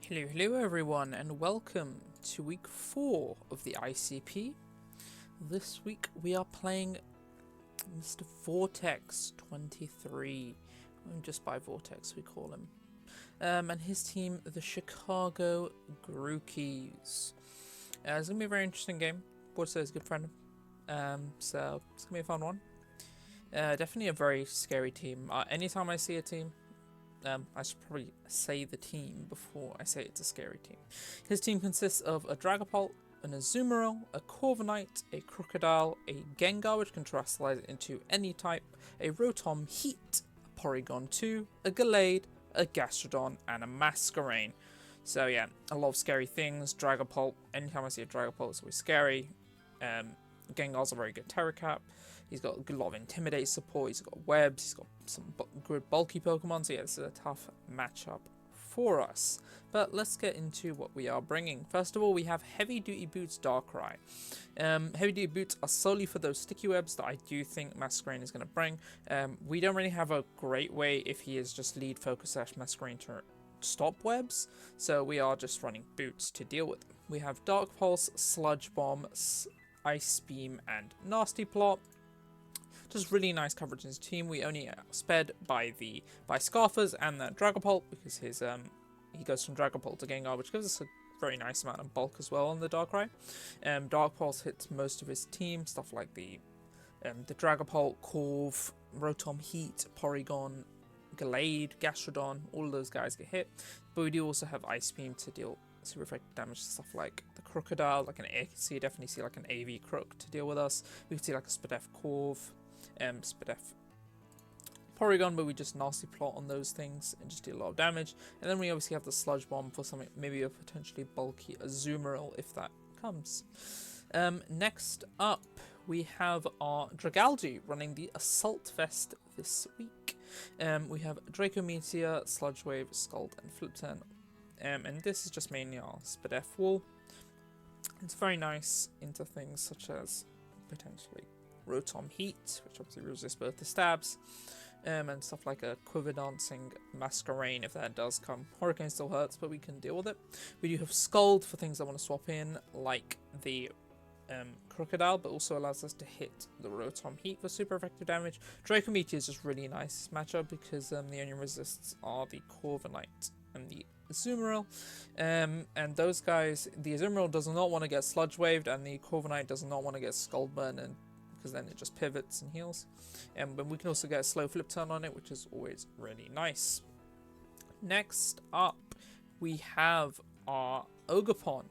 Hello everyone, and welcome to week 4 of the ICP. This week we are playing Mr. Vortex 23, just by Vortex we call him, and his team, the Chicago Grookeys. It's going to be a very interesting game. Vortex is a good friend, so it's going to be a fun one. Definitely a very scary team. Anytime I see a team, I should probably say the team before I say it's a scary team. His team consists of a dragapult, an Azumarill, a Corviknight, a Crocodile, a Gengar which can terrestrialize into any type, a Rotom Heat, a Porygon 2, a Gallade, a Gastrodon, and a Masquerain. So yeah, a lot of scary things. Dragapult, anytime I see a Dragapult it's always scary. Gengar's a very good Tera cap. He's got a lot of Intimidate support, he's got webs, he's got some good bulky Pokemon, so yeah, this is a tough matchup for us. But let's get into what we are bringing. First of all, we have Heavy Duty Boots Darkrai. Heavy Duty Boots are solely for those sticky webs that I do think Masquerain is going to bring. We don't really have a great way if he is just lead focus / Masquerain to stop webs, so we are just running Boots to deal with them. We have Dark Pulse, Sludge Bomb, Ice Beam, and Nasty Plot. Just really nice coverage in his team. We only sped by Scarfers and the Dragapult because his he goes from Dragapult to Gengar, which gives us a very nice amount of bulk as well on the Darkrai. Dark Pulse hits most of his team, stuff like the Dragapult, Corv, Rotom Heat, Porygon, Gallade, Gastrodon. All of those guys get hit, but we do also have Ice Beam to deal super effective damage to stuff like the Crocodile, like definitely see like an AV Crook to deal with us. We can see like a Spadef Corv. Spadef Porygon, but we just nasty plot on those things and just do a lot of damage. And then we obviously have the Sludge Bomb for something, maybe a potentially bulky Azumarill if that comes. Next up, we have our Dragalge running the Assault Vest this week. We have Draco Meteor, Sludge Wave, Scald, and Flip Turn. And this is just mainly our Spadef Wall. It's very nice into things such as potentially Rotom Heat, which obviously resists both the stabs, and stuff like a Quiver Dancing Masquerain if that does come. Hurricane still hurts, but we can deal with it. We do have Scald for things I want to swap in, like the Crocodile, but also allows us to hit the Rotom Heat for super effective damage. Draco Meteor is just really nice matchup because the only resists are the Corviknight and the Azumarill, and those guys, the Azumarill does not want to get Sludge Waved, and the Corviknight does not want to get Scald Burn, and because then it just pivots and heals. But we can also get a slow flip turn on it, which is always really nice. Next up, we have our Ogerpon.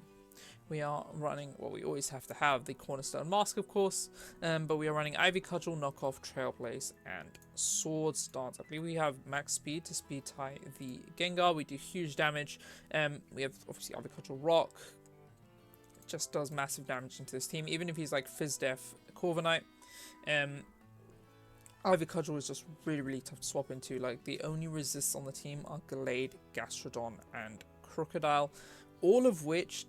We are running what we always have to have, the Cornerstone Mask, of course, but we are running Ivy Cudgel, Knockoff, Trailblaze, and Swords Dance. I believe we have max speed to speed tie the Gengar. We do huge damage. We have obviously Ivy Cudgel Rock. It just does massive damage into this team, even if he's like Fizdef Corviknight. Ivy Cudgel is just really tough to swap into. Like, the only resists on the team are Gallade, Gastrodon, and Crocodile, all of which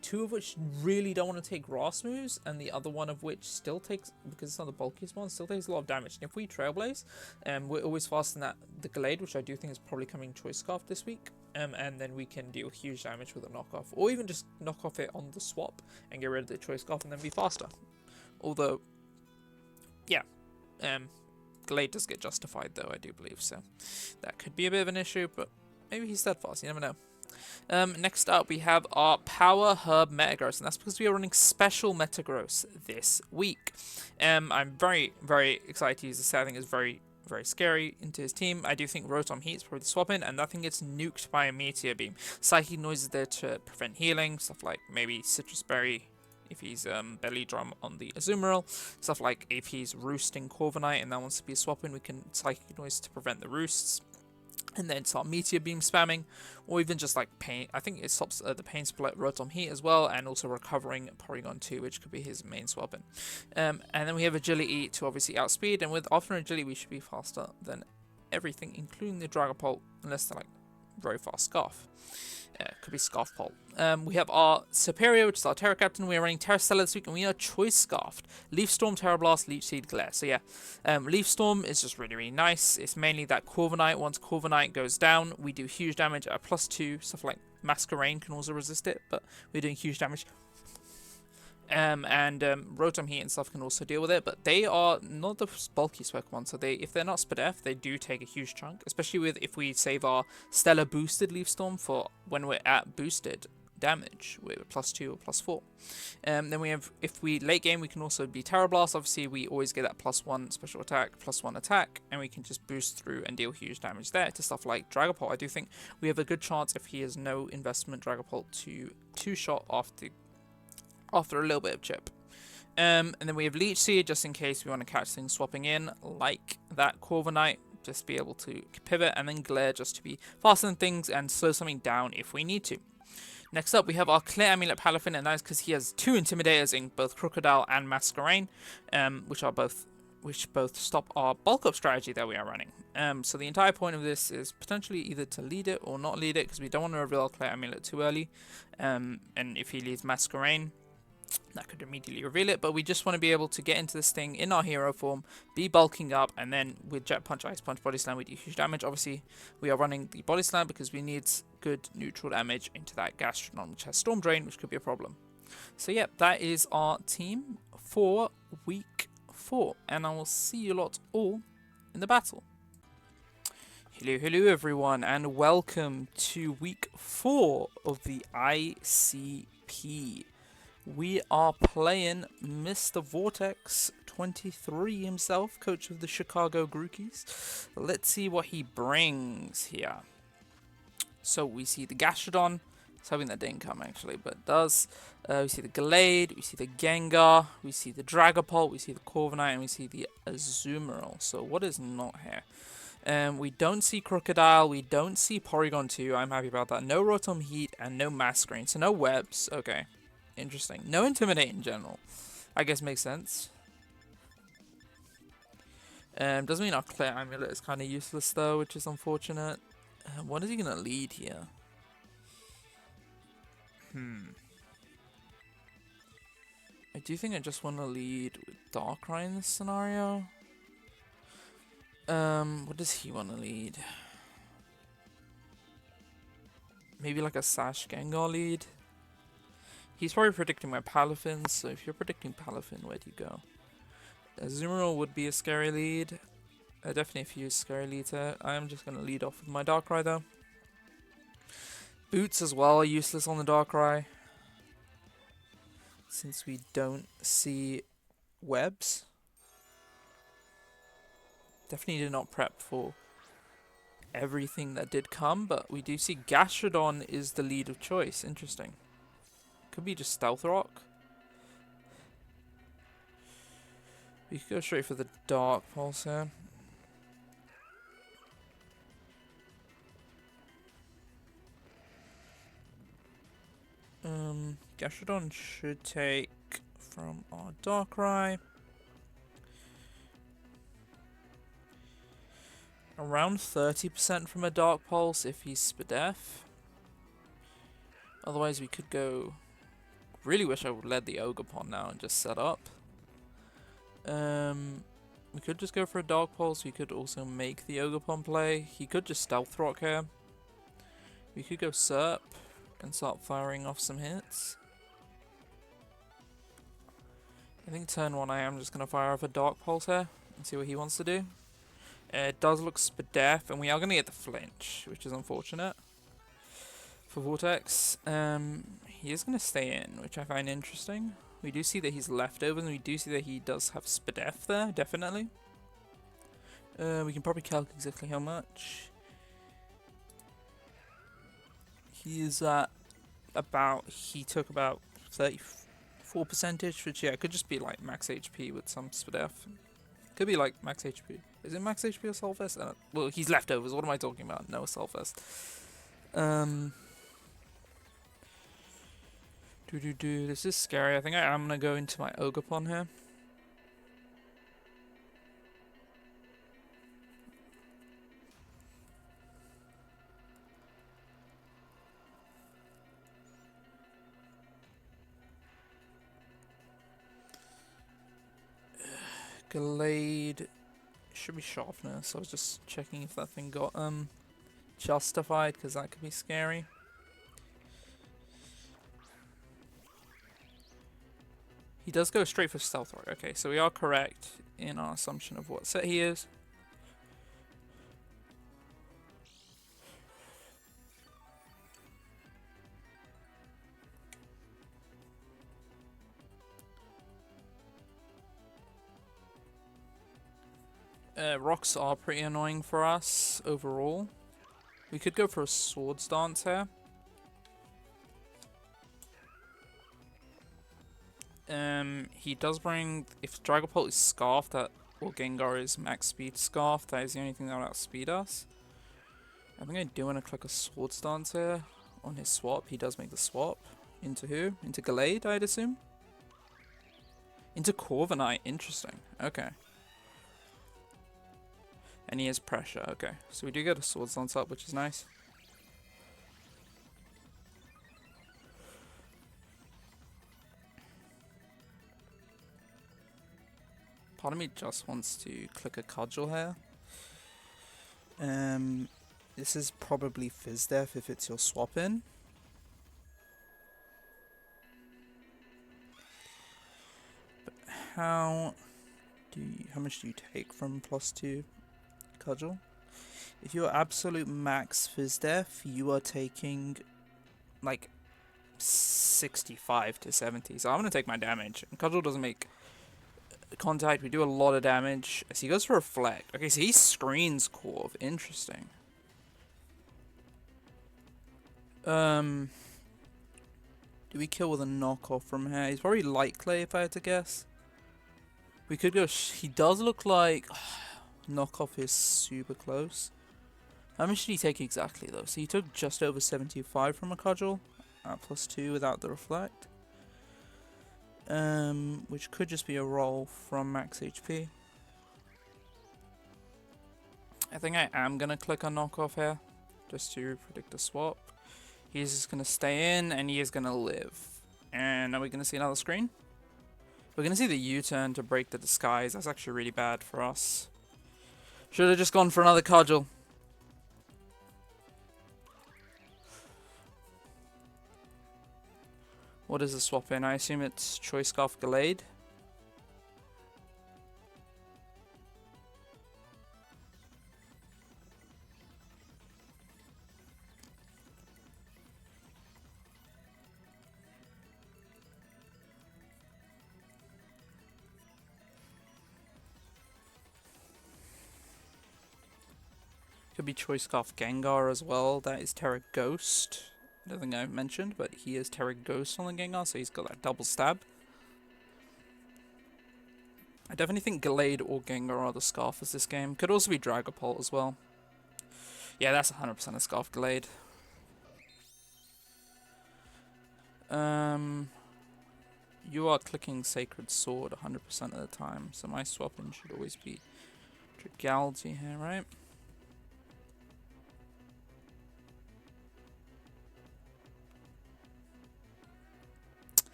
two of which really don't want to take grass moves, and the other one of which still takes, because it's not the bulkiest one, still takes a lot of damage. And if we Trailblaze, we're always faster than the Gallade, which I do think is probably coming Choice Scarf this week. And then we can deal huge damage with a knockoff, or even just knock off it on the swap and get rid of the Choice Scarf and then be faster. Although, yeah, Gallade does get justified though, I do believe, so that could be a bit of an issue, but maybe he's steadfast, you never know. Next up, we have our Power Herb Metagross, and that's because we are running Special Metagross this week. I'm very excited to use this. I think it's very scary into his team. I do think Rotom Heat is probably the swap in, and nothing gets nuked by a Meteor Beam. Psychic Noise is there to prevent healing, stuff like maybe Citrus Berry if he's Belly Drum on the Azumarill, stuff like if he's roosting Corviknight and that wants to be a swap in, we can Psychic Noise to prevent the roosts, and then start Meteor Beam spamming, or even just like Pain. I think it stops the Pain Split Rotom Heat as well, and also recovering Porygon 2, which could be his main swap in. And then we have Agility to obviously outspeed, and with often Agility we should be faster than everything, including the Dragapult, unless they're like very fast Scarf. Could be Scarf Pole. We have our Serperior, which is our Terra Captain. We are running Terra Stella this week, and we are Choice Scarfed. Leaf Storm, Terra Blast, Leech Seed, Glare. So yeah, Leaf Storm is just really, really nice. It's mainly that Corviknight. Once Corviknight goes down, we do huge damage at +2. Stuff like Masquerain can also resist it, but we're doing huge damage. Rotom Heat and stuff can also deal with it, but they are not the bulkiest Pokemon, so if they're not Spadef, they do take a huge chunk, especially if we save our Stellar boosted Leaf Storm for when we're at boosted damage with +2 or +4. Then we have, if we late game, we can also be Terra Blast. Obviously, we always get that +1 special attack, +1 attack, and we can just boost through and deal huge damage there to stuff like Dragapult. I do think we have a good chance if he has no investment Dragapult to two-shot after a little bit of chip. And then we have Leech Seed, just in case we want to catch things swapping in, like that Corviknight, just be able to pivot, and then Glare just to be faster than things and slow something down if we need to. Next up, we have our Clear Amulet Palafin, and that is because he has 2 Intimidators in both Crocodile and Masquerain, which both stop our bulk up strategy that we are running. So the entire point of this is potentially either to lead it or not lead it, because we don't want to reveal our Clear Amulet too early. And if he leads Masquerain, that could immediately reveal it, but we just want to be able to get into this thing in our hero form, be bulking up, and then with Jet Punch, Ice Punch, Body Slam, we do huge damage. Obviously, we are running the Body Slam because we need good neutral damage into that Gastrodon, which has Storm Drain, which could be a problem. So yeah, that is our team for week 4, and I will see you lot all in the battle. Hello everyone, and welcome to week 4 of the ICP. We are playing Mr. Vortex 23 himself, coach of the Chicago Grookeys. Let's see what he brings here. So we see the Gastrodon. I was hoping that didn't come actually, but it does. We see the Gallade, we see the Gengar, we see the Dragapult, we see the Corviknight, and we see the Azumarill. So what is not here? We don't see Crocodile, we don't see Porygon 2, I'm happy about that. No Rotom Heat, and no Masquerain, so no Webs, okay. Interesting. No Intimidate in general. I guess makes sense. Doesn't mean our Clear Amulet is kind of useless though, which is unfortunate. What is he going to lead here? I do think I just want to lead with Darkrai in this scenario. What does he want to lead? Maybe like a Sash Gengar lead? He's probably predicting my Palafin, so if you're predicting Palafin, where do you go? Azumarill would be a scary lead. Definitely if you use scary lead here. I am just going to lead off with my Darkrai though. Boots as well, useless on the Darkrai. Since we don't see Webs. Definitely did not prep for everything that did come, but we do see Gastrodon is the lead of choice. Interesting. Could be just Stealth Rock. We could go straight for the Dark Pulse here. Gastrodon should take from our Darkrai. Around 30% from a Dark Pulse if he's Spadef. Otherwise we could go... Really wish I would led the Ogerpon now and just set up. We could just go for a Dark Pulse. We could also make the Ogerpon play. He could just Stealth Rock here. We could go Serp and start firing off some hits. I think turn 1 I am just going to fire off a Dark Pulse here and see what he wants to do. It does look Spadef, and we are going to get the flinch, which is unfortunate for Vortex. He is going to stay in, which I find interesting. We do see that he's leftover, and we do see that he does have Spadef there, definitely. We can probably calculate exactly how much. He is at about, he took about 34%, which yeah, could just be like max HP with some Spadef. Could be like max HP. Is it max HP or Solfest? Well, he's leftovers. What am I talking about? No, Solfest. This is scary. I think I'm gonna go into my Ogerpon here. Glade should be sharpness. I was just checking if that thing got justified, because that could be scary. He does go straight for stealth, right? Okay, so we are correct in our assumption of what set he is. Rocks are pretty annoying for us overall. We could go for a swords dance here. He does bring, if Dragapult is Scarf, that, or Gengar is max speed Scarf, that is the only thing that will outspeed us. I think I do want to click a swords dance here on his swap. He does make the swap. Into who? Into Glade, I'd assume? Into Corviknight, interesting. Okay. And he has pressure, okay. So we do get a swords dance up, which is nice. Part of me just wants to click a Cudgel here. This is probably Fizz Def if it's your swap in. But how much do you take from +2 Cudgel? If you're absolute max Fizz Def, you are taking like 65 to 70. So I'm gonna take my damage. And Cudgel doesn't make contact. We do a lot of damage. So he goes for Reflect. Okay, so he screens Corv. Interesting. Do we kill with a knockoff from here? He's probably Light Clay if I had to guess. We could go. He does look like knockoff is super close. How much did he take exactly though? So he took just over 75 from a Cudgel at +2 without the Reflect. Which could just be a roll from max HP. I think I am gonna click a knockoff here, just to predict a swap. He's just gonna stay in, and he is gonna live. And are we gonna see another screen? We're gonna see the U-turn to break the disguise. That's actually really bad for us. Should have just gone for another Cudgel. What is the swap in? I assume it's Choice Scarf Glade. Could be Choice Scarf Gengar as well. That is Tera Ghost. I don't think I mentioned, but he is Tera Ghost on the Gengar, so he's got that double stab. I definitely think Glade or Gengar are the Scarfers this game. Could also be Dragapult as well. Yeah, that's 100% a Scarf Glade. You are clicking Sacred Sword 100% of the time, so my swap-in should always be Dragalge here, right?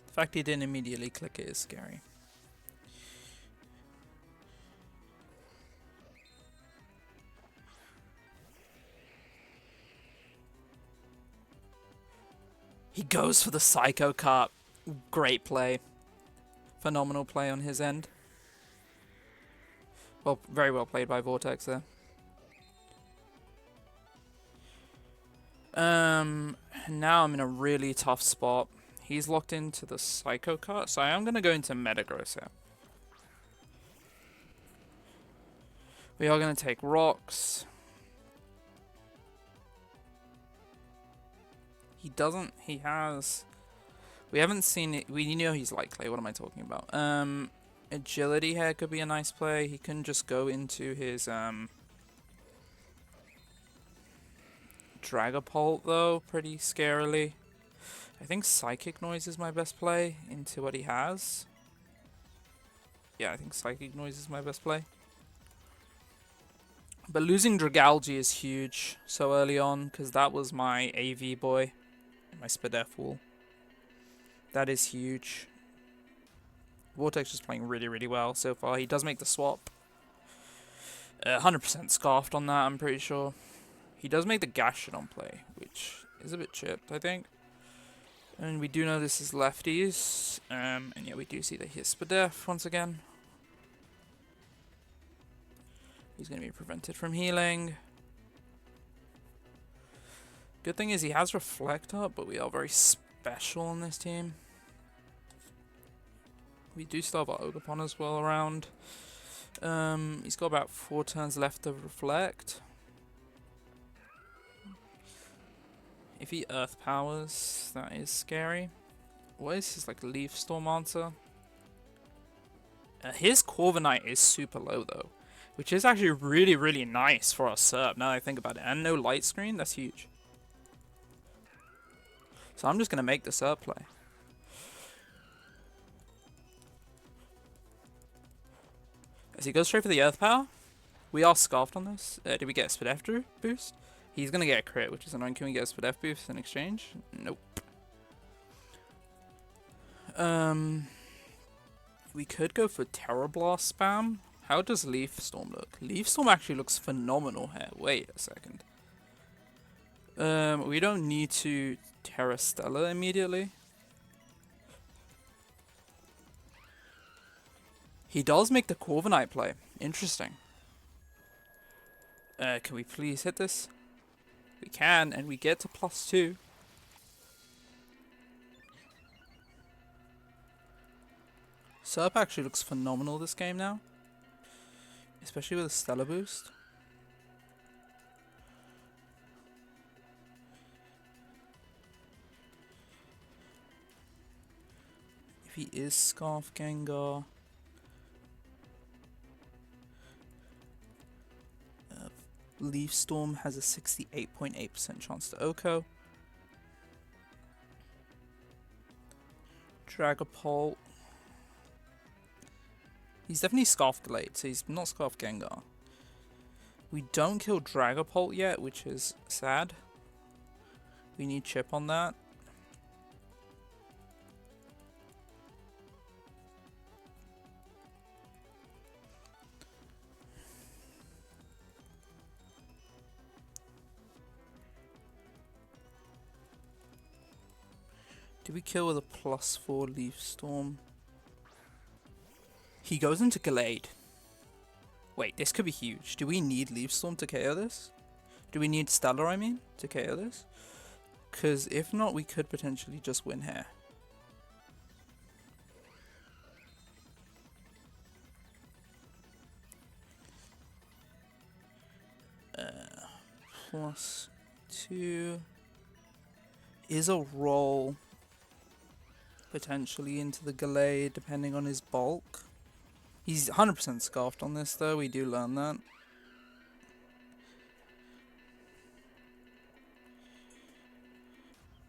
The fact he didn't immediately click it is scary. He goes for the Psycho Cut. Great play. Phenomenal play on his end. Well, very well played by Vortex there. Now I'm in a really tough spot. He's locked into the Psycho Cut, so I am going to go into Metagross here. We are going to take rocks. He has... We haven't seen it. We know he's Light Clay. What am I talking about? Agility here could be a nice play. He can just go into his Dragapult though, pretty scarily. I think Psychic Noise is my best play into what he has. Yeah, I think Psychic Noise is my best play. But losing Dragalge is huge so early on, because that was my AV boy, my Spadef Wool. That is huge. Vortex is playing really, really well so far. He does make the swap. 100% scarfed on that, I'm pretty sure. He does make the Gastrodon play, which is a bit chipped, I think. And we do know this is lefties. And yeah, we do see that he hits Spadef once again. He's going to be prevented from healing. Good thing is he has Reflect up, but we are very special on this team. We do still have our Ogerpon as well around. He's got about 4 turns left of Reflect. If he Earth Powers, that is scary. What is his like Leaf Storm answer? His Corviknight is super low though, which is actually really, really nice for our Serp now that I think about it. And no light screen, that's huge. So I'm just going to make the Serp play. As he goes straight for the Earth Power, we are scarfed on this. Did we get a Spadef boost? He's going to get a crit, which is annoying. Can we get a Spadef boost in exchange? Nope. We could go for Terra Blast spam. How does Leaf Storm look? Leaf Storm actually looks phenomenal here. Wait a second. We don't need to Terra Stella immediately. He does make the Corviknight play. Interesting. Can we please hit this? We can, and we get to +2. Serp actually looks phenomenal this game now. Especially with a Stellar boost. If he is Scarf Gengar... Leaf Storm has a 68.8% chance to Oko. Dragapult. He's definitely Scarf delayed, so he's not Scarf Gengar. We don't kill Dragapult yet, which is sad. We need chip on that. Do we kill with a +4 Leaf Storm? He goes into Gallade. Wait, this could be huge. Do we need Leaf Storm to KO this? Do we need Stellar, I mean, to KO this? Because if not, we could potentially just win here. +2 is a roll. Potentially into the Gallade, depending on his bulk. He's 100% scarfed on this, though. We do learn that.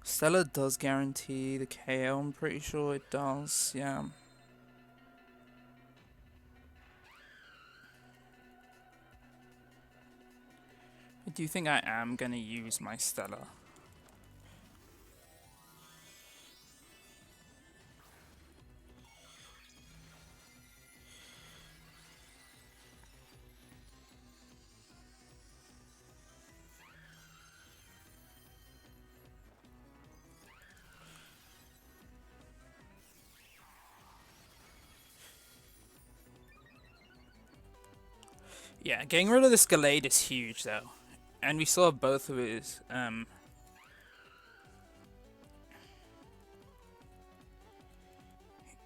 Stella does guarantee the KO. I'm pretty sure it does. Yeah. I do think I am going to use my Stella. Yeah, getting rid of this Gallade is huge, though. And we still have both of his,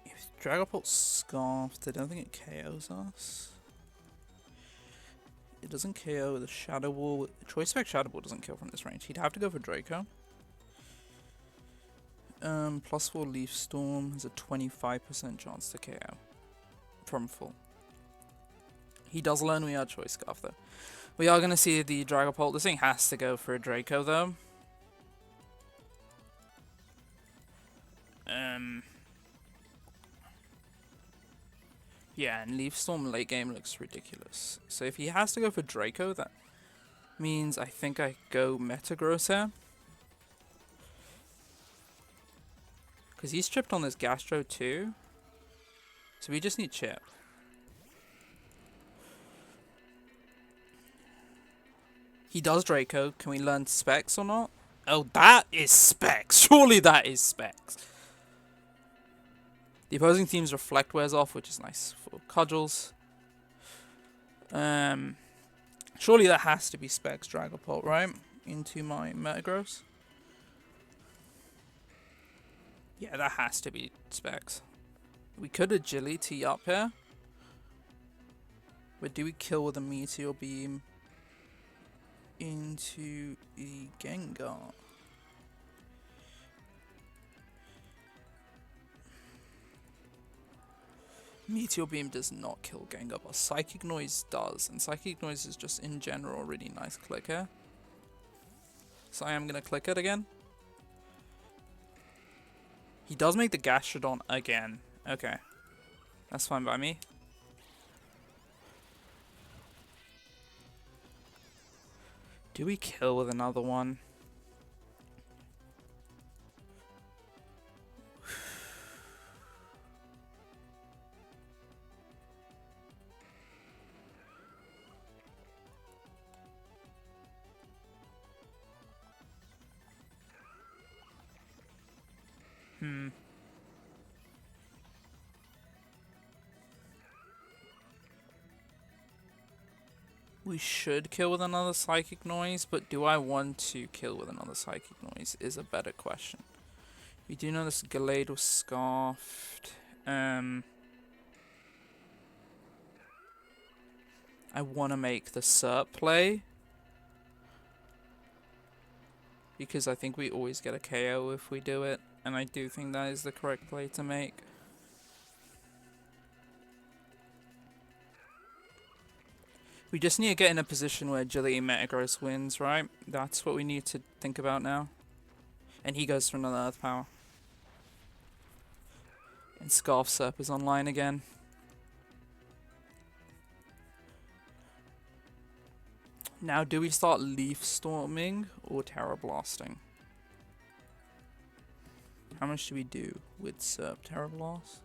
if Dragapult's Scarfed, I don't think it KOs us. It doesn't KO the Shadow Wall. Choice Spec Shadow Ball doesn't kill from this range. He'd have to go for Draco. +4 Leaf Storm has a 25% chance to KO from full. He does learn we are Choice Scarf though. We are going to see the Dragapult. This thing has to go for a Draco though. Yeah, and Leaf Storm late game looks ridiculous. So if he has to go for Draco, that means I think I go Metagross here. Because he's tripped on this Gastro too. So we just need chip. He does Draco. Can we learn Specs or not? Oh, that is Specs. Surely that is Specs. The opposing team's Reflect wears off, which is nice for Cudgels. Surely that has to be Specs Dragapult, right? Into my Metagross. Yeah, that has to be Specs. We could Agility up here. But do we kill with a Meteor Beam into the Gengar? Meteor Beam does not kill Gengar, but Psychic Noise does. And Psychic Noise is just, in general, a really nice click here. So I am going to click it again. He does make the Gastrodon again. Okay. That's fine by me. Do we kill with another one? We should kill with another Psychic Noise, but do I want to kill with another Psychic Noise is a better question. We do know this Gallade was Scarfed. I want to make the Serp play, because I think we always get a KO if we do it, and I do think that is the correct play to make. We just need to get in a position where Agility Metagross wins, right? That's what we need to think about now. And he goes for another Earth Power. And Scarf Serp is online again. Now, do we start Leaf Storming or Terra Blasting? How much do we do with Serp Terra Blast?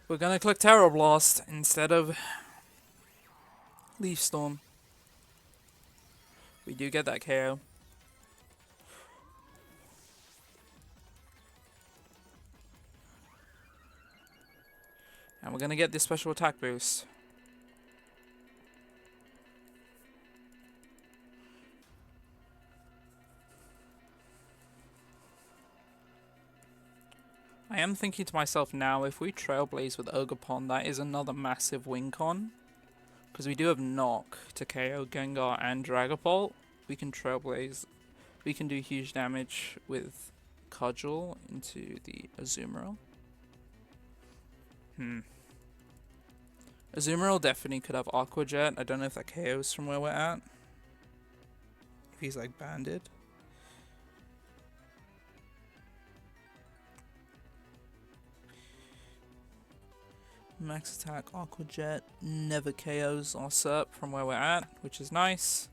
We're gonna click Terra Blast instead of Leaf Storm. We do get that KO. And we're gonna get this special attack boost. I am thinking to myself now, if we Trailblaze with Ogerpon, that is another massive win con. Because we do have Knock to KO Gengar and Dragapult. We can Trailblaze. We can do huge damage with Cudgel into the Azumarill. Azumarill definitely could have Aqua Jet. I don't know if that KOs from where we're at. If he's like banded. Max attack, Aqua Jet never KOs our Serp from where we're at, which is nice.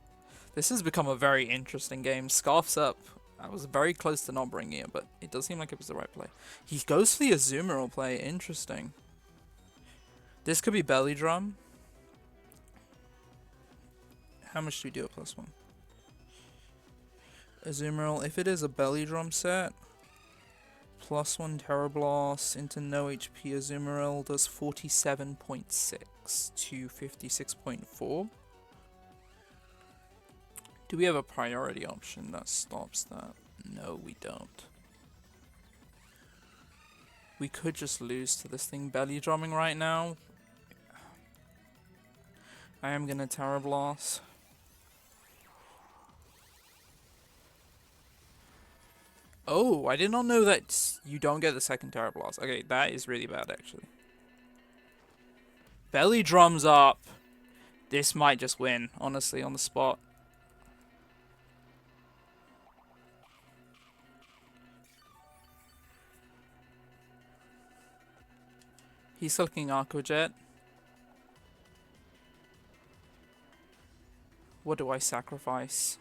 This has become a very interesting game. Scarf Serp, I was very close to not bringing it, but it does seem like it was the right play. He goes for the Azumarill play, interesting. This could be Belly Drum. How much do we do at +1? Azumarill, if it is a Belly Drum set, +1 Terra Blast into no HP Azumarill does 47.6 to 56.4. Do we have a priority option that stops that? No, we don't. We could just lose to this thing belly drumming right now. I am gonna Tera Blast. Oh, I did not know that you don't get the second Tera Blast. Okay, that is really bad, actually. Belly drums up. This might just win, honestly, on the spot. He's looking Aqua Jet. What do I sacrifice?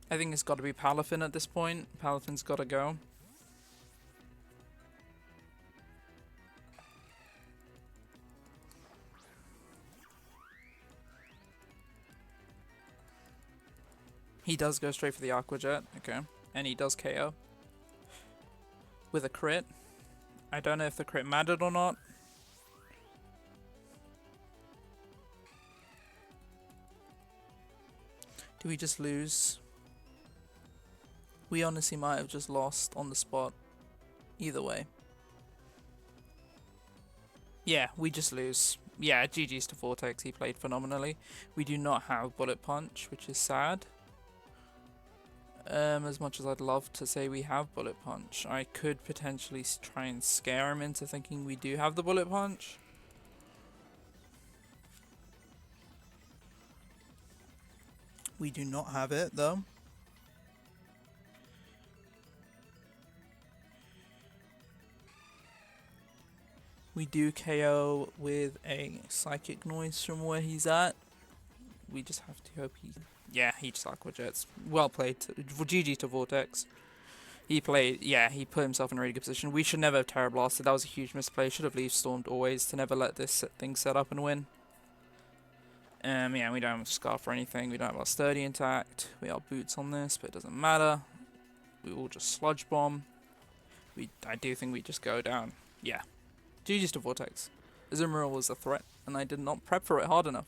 I think it's got to be Palafin at this point. Palafin's got to go. He does go straight for the Aqua Jet. Okay. And he does KO. With a crit. I don't know if the crit mattered or not. Do we just lose? We honestly might have just lost on the spot. Either way. Yeah, we just lose. Yeah, GG's to Vortex. He played phenomenally. We do not have Bullet Punch, which is sad. As much as I'd love to say we have Bullet Punch, I could potentially try and scare him into thinking we do have the Bullet Punch. We do not have it, though. We do KO with a Psychic Noise from where he's at. We just have to hope he... Yeah, he just Aqua Jets. Well played. GG to Vortex. He played... Yeah, he put himself in a really good position. We should never have Tera Blasted. That was a huge misplay. Should have Leaf Stormed always to never let this thing set up and win. Yeah, we don't have Scarf or anything. We don't have our Sturdy intact. We are Boots on this, but it doesn't matter. We will just Sludge Bomb. I do think we just go down. Yeah. GG's to Vortex. Azumarill was a threat, and I did not prep for it hard enough.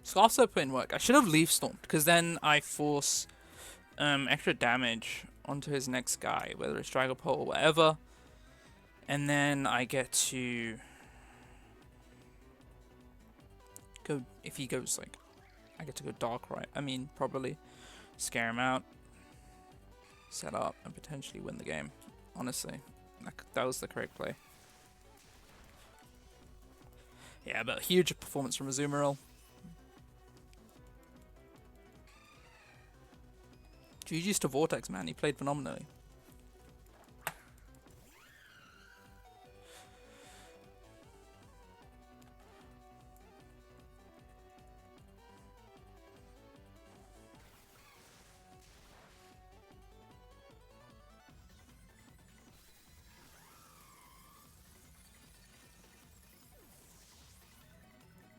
Scarf's put in work. I should have Leaf Stormed, because then I force extra damage onto his next guy, whether it's Dragapult or whatever. And then I get to go, if he goes like, I get to go Darkrai. I mean, probably scare him out, set up, and potentially win the game. Honestly, that was the correct play. Yeah, but huge performance from Azumarill. GG's to Vortex, man. He played phenomenally.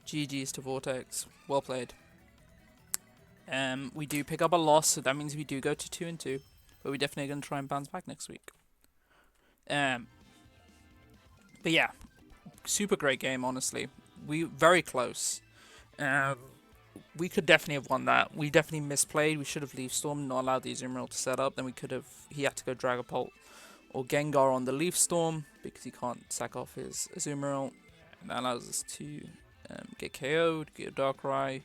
GG's to Vortex. Well played. We do pick up a loss, so that means we do go to 2-2. But we're definitely going to try and bounce back next week. But yeah, super great game, honestly. We very close. We could definitely have won that. We definitely misplayed. We should have Leaf Storm, not allowed the Azumarill to set up. Then we could have. He had to go Dragapult or Gengar on the Leaf Storm because he can't sack off his Azumarill. And that allows us to get KO'd, get a Darkrai.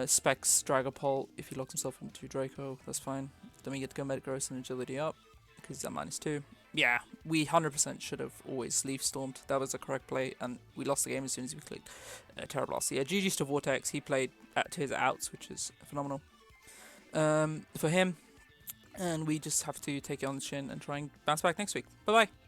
Specs Dragapult if he locks himself into Draco, that's fine. Then we get to go Metagross and Agility up because he's at -2. Yeah, we 100% should have always Leaf Stormed. That was the correct play, and we lost the game as soon as we clicked Tera Blast. So yeah, GG's to Vortex. He played to his outs, which is phenomenal for him. And we just have to take it on the chin and try and bounce back next week. Bye bye.